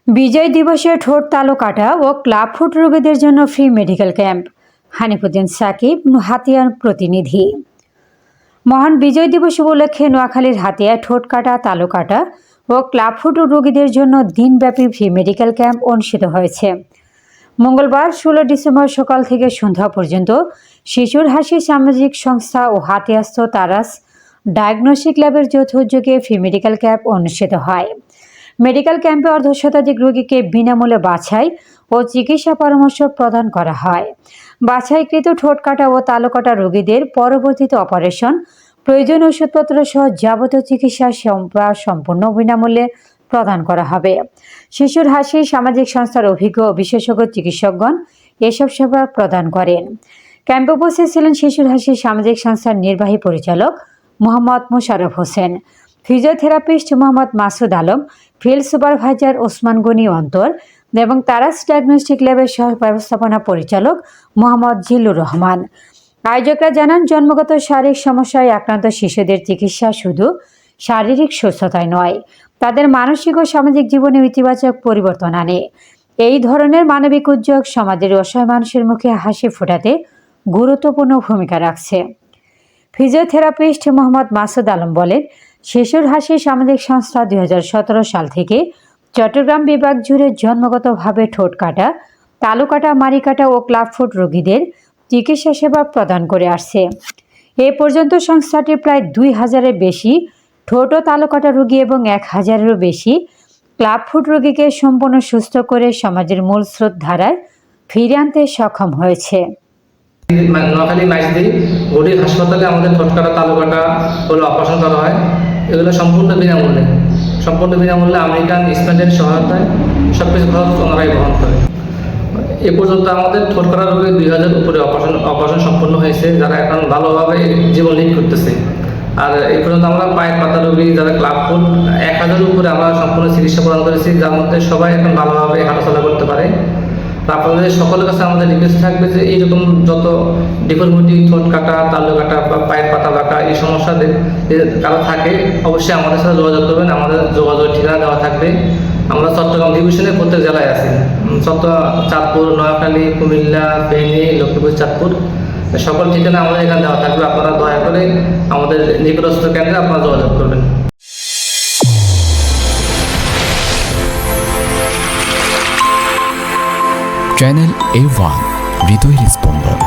বিজয় দিবসে ঠোঁট তালু কাটা ও ক্লাব ফুট রোগীদের জন্য free medical camp. Hanifuddin Sakib, হাতিয়ার প্রতিনিধি। মহান বিজয় দিবস উপলক্ষে নোয়াখালীর হাতিয়ায় ঠোঁট কাটা, তালু কাটা ও ক্লাব ফুট রোগীদের জন্য দিনব্যাপী ফ্রি মেডিকেল ক্যাম্প অনুষ্ঠিত হয়েছে। মঙ্গলবার 16 ডিসেম্বর সকাল থেকে সন্ধ্যা পর্যন্ত শিশুর হাসি সামাজিক সংস্থা ও হাতিয়াস্থ তারাস ডায়াগনস্টিক ল্যাবের যৌথ উদ্যোগে ফ্রি মেডিকেল ক্যাম্প অনুষ্ঠিত হয়। মেডিকেল ক্যাম্পে অর্ধশতাধিক রোগীকে বিনামূল্যে বাছাই ও চিকিৎসা পরামর্শ প্রদান করা হয়। বাছাইকৃত ঠোঁট কাটা ও তালু কাটা রোগীদের পরবর্তীতে অপারেশন, প্রয়োজনীয় ওষুধপত্র সহ যাবতীয় চিকিৎসা সম্পূর্ণ বিনামূল্যে প্রদান করা হবে। শিশুর হাসি সামাজিক সংস্থার অভিজ্ঞ ও বিশেষজ্ঞ চিকিৎসকগণ এসব সেবা প্রদান করেন। ক্যাম্পে উপস্থিত ছিলেন শিশুর হাসি সামাজিক সংস্থার নির্বাহী পরিচালক Mohammad Mosharraf Hossain, physiotherapist Mohammad Masud Alam, field supervisor Osman Gani অন্তর এবং তারাস ডায়াগনস্টিক ল্যাবের সহ ব্যবস্থাপনা পরিচালক মোহাম্মদ জিল্লুর রহমান। আয়োজকরা জানান, জন্মগত শারীরিক সমস্যায় আক্রান্ত শিশুদের চিকিৎসা শুধু শারীরিক সুস্থতায় নয়, তাদের মানসিক ও সামাজিক জীবনে ইতিবাচক পরিবর্তন আনে। এই ধরনের মানবিক উদ্যোগ সমাজের অসহায় মানুষের মুখে হাসি ফোটাতে গুরুত্বপূর্ণ ভূমিকা রাখছে। ফিজিওথেরাপিস্ট মোহাম্মদ মাসুদ আলম বলেন, শিশুর হাসি সামাজিক সংস্থা 2017 সাল থেকে চট্টগ্রাম বিভাগ জুড়ে জন্মগতভাবে ঠোঁট কাটা, তালু কাটা, মারি কাটা ও ক্লাব ফুট রোগীদের চিকিৎসা সেবা প্রদান করে আসছে। এ পর্যন্ত সংস্থাটি প্রায় 2000-এর বেশি ঠোঁট ও তালু কাটা রোগী এবং 1000-এরও বেশি ক্লাব ফুট রোগীকে সম্পূর্ণ সুস্থ করে সমাজের মূল স্রোত ধারায় ফিরিয়ে আনতে সক্ষম হয়েছে। নোয়াখালী মাইজদি গরিব হাসপাতালে আমাদের ঠোঁট কাটা, তালু কাটা হলো অপারেশন করা হয়। এগুলো সম্পূর্ণ বিনামূল্যে আমেরিকান স্টুডেন্টের সহায়তায় সবকিছু খরচ ওনারাই বহন করে। এ পর্যন্ত আমাদের ঠোঁট কাটা রোগী 2000 উপরে অপারেশন সম্পূর্ণ হয়েছে, যারা এখন ভালোভাবে জীবন লিড করতেছে। আর এই পর্যন্ত আমরা পায়ের পাতা রোগী যারা ক্লাব ফুট 1000-এর উপরে আমরা সম্পূর্ণ চিকিৎসা প্রদান করেছি, যার মধ্যে সবাই এখন ভালোভাবে হাঁটাচলা করতে পারে। আপনাদের সকলের কাছে আমাদের রিকোয়েস্ট থাকবে যে এইরকম যত ডিফর্মিটি, ঠোঁট কাটা, তালু কাটা বা পায়ের পাতা বাঁকা এই সমস্যা কারো থাকে, অবশ্যই আমাদের সাথে যোগাযোগ করবেন। আমাদের যোগাযোগ ঠিকানা দেওয়া থাকবে। আমরা চট্টগ্রাম ডিভিশনে প্রত্যেক জেলায় আছি, চাঁদপুর, নোয়াখালী, কুমিল্লা, ফেনী, লক্ষ্মীপুর, চাঁদপুর, সকল ঠিকানা আমাদের এখানে দেওয়া থাকবে। আপনারা দয়া করে আমাদের নিকটস্থ কেন্দ্রে আপনারা যোগাযোগ করবেন। চ্যানেল A1 হৃদয়ের স্পন্দন।